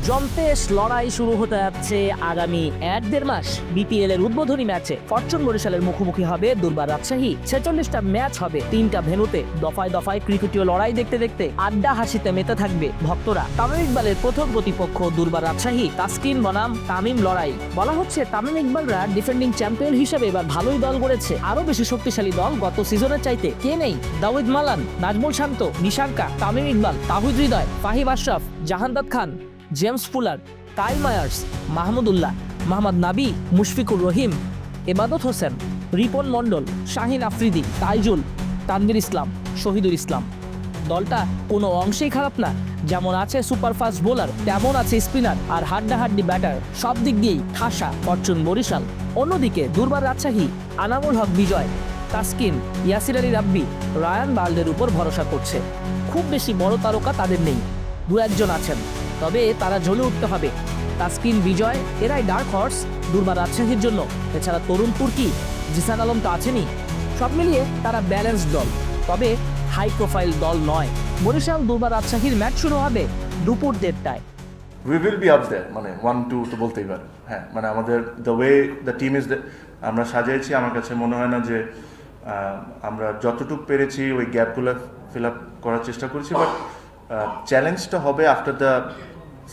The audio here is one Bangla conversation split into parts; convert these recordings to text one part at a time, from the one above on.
জম্পেশ লড়াই শুরু হতে যাচ্ছে আগামী 1-1.5 মাস। বিপিএল এর উদ্বোধনী ম্যাচে ফরচুন বরিশালের মুখোমুখি হবে দুর্বার রাজশাহী। 46টা ম্যাচ হবে 3টা ভেন্যুতে। দফায় দফায় ক্রিকেটীয় লড়াই দেখতে দেখতে আড্ডা হাসিতে মেতে থাকবে ভক্তরা। তামিম ইকবালের প্রথম প্রতিপক্ষ দুর্বার রাজশাহী। তাসকিন বনাম তামিম লড়াই। বলা হচ্ছে তামিম ইকবালরা ডিফেন্ডিং চ্যাম্পিয়ন হিসেবে এবার ভালোই দল গড়েছে। আরো বেশি শক্তিশালী দল গত সিজনের চাইতে কে নেই? Dawid Malan, Najmul Shanto, Nissanka, Tamim Iqbal, Towhid Hridoy, Faheem Ashraf, Jahandad Khan, James Fuller, Kyle Mayers, Mahmudullah, Mohammad Nabi, Mushfiqur রহিম, এবাদত হোসেন, রিপন মণ্ডল, শাহিন আফ্রিদি, তাইজুল, তানভীর ইসলাম, শহীদুল ইসলাম। দলটা কোনো অংশেই খারাপ না। যেমন আছে সুপারফাস্ট বোলার, তেমন আছে স্পিনার আর হাড্ডাহাড্ডি ব্যাটার। সব দিক দিয়েই ঠাসা ফরচুন বরিশাল। অন্যদিকে দুর্বার রাজশাহী আনামুল হক বিজয়, তাসকিন, ইয়াসির আলী রাব্বি, রায়ান বাল্ডের উপর ভরসা করছে। খুব বেশি বড় তারকা তাদের নেই, দু একজন আছেন, তবে তারা জ্বলে উঠতে হবে। তাসকিন, বিজয় এরাই ডার্ক হর্স দুর্বার রাজশাহীর জন্য। এছাড়া তরুণ তুর্কি, জিসান আলম তো আছেনই। সব মিলিয়ে তারা ব্যালেন্সড দল, তবে হাই প্রোফাইল দল নয়। বরিশাল দুর্বার রাজশাহীর ম্যাচ শুরু হবে দুপুর 1:30টায়। We will be up there, মানে 1-2 তো বলতেই পারে। হ্যাঁ, মানে আমাদের the way the team is আমরা সাজিয়েছি, আমার কাছে মনে হয় না যে আমরা যতটুকু পেরেছি ওই গ্যাপগুলো ফিল আপ করার চেষ্টা করছি। বাট চ্যালেঞ্জটা হবে আফটার দ্য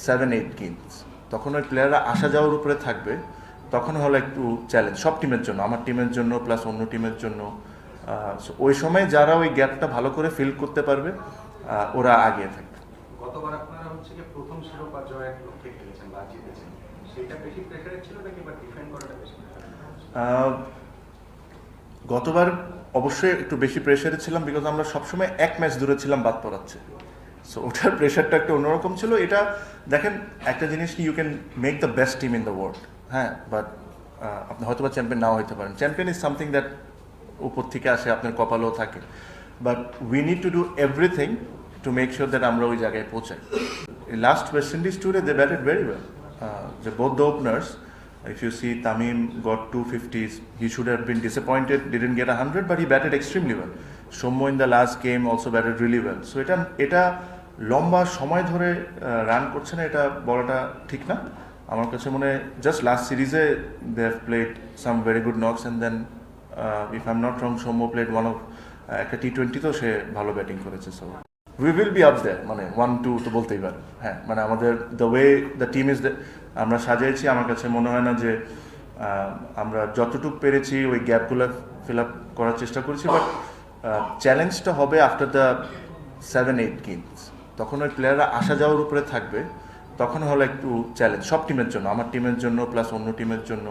7-8 গেমস। তখন ওই প্লেয়াররা আসা যাওয়ার উপরে থাকবে, তখন হলো একটু চ্যালেঞ্জ সব টিমের জন্য, আমার টিমের জন্য প্লাস অন্য টিমের জন্য। ওই সময় যারা ওই গ্যাপটা ভালো করে ফিল করতে পারবে ওরা আগিয়ে থাকবে। গতবার আপনারা হচ্ছে কি প্রথম শিরোপা জয়ের লক্ষ্যে খেলেছেন বা জিতেছেন, সেটা বেশি প্রেসারের ছিল নাকি বা ডিফেন্ড করাটা বেশি গতবার অবশ্যই একটু বেশি প্রেসারে ছিলাম, বিকজ আমরা সবসময় এক ম্যাচ দূরে ছিলাম বাদ পড়াচ্ছে। সো ওটার প্রেশারটা একটু অন্যরকম ছিল। এটা দেখেন, একটা জিনিস কি, you can make the best team in the world, হ্যাঁ, বাট আপনি হয়তো বা চ্যাম্পিয়ন নাও হতে পারেন। চ্যাম্পিয়ন ইজ সামথিং দ্যাট উপর থেকে আসে, আপনার কপালেও থাকে। But we need to do everything to make sure that আমরা ওই জায়গায় পৌঁছাই। লাস্ট ওয়েস্ট ইন্ডিজ ট্যুরে দে ব্যাটেড ভেরি ওয়েল। যে both the openers, if you see Tamim got 250s, he should have been disappointed, didn't get 100, but he batted extremely well. Soumya in the last game also batted really well. So এটা লম্বা সময় ধরে রান করছে না, এটা বলাটা ঠিক না। আমার কাছে মনে হয় জাস্ট লাস্ট সিরিজে they have played some very good knocks, and then if I am not wrong, Soumya played one of একটা টি20তেও সে ভালো ব্যাটিং করেছে। So we will be up there, মানে 1-2 তো বলতেই পারে। হ্যাঁ, মানে আমাদের the way the team is আমরা সাজিয়েছি, আমার কাছে মনে হয় না যে আমরা যতটুকু পেরেছি ওই গ্যাপগুলো ফিল আপ করার চেষ্টা করছি। বাট চ্যালেঞ্জটা হবে আফটার দ্য 7-8 গেমস। তখন ওই প্লেয়াররা আসা যাওয়ার উপরে থাকবে, তখন হলো একটু চ্যালেঞ্জ সব টিমের জন্য, আমার টিমের জন্য প্লাস অন্য টিমের জন্য।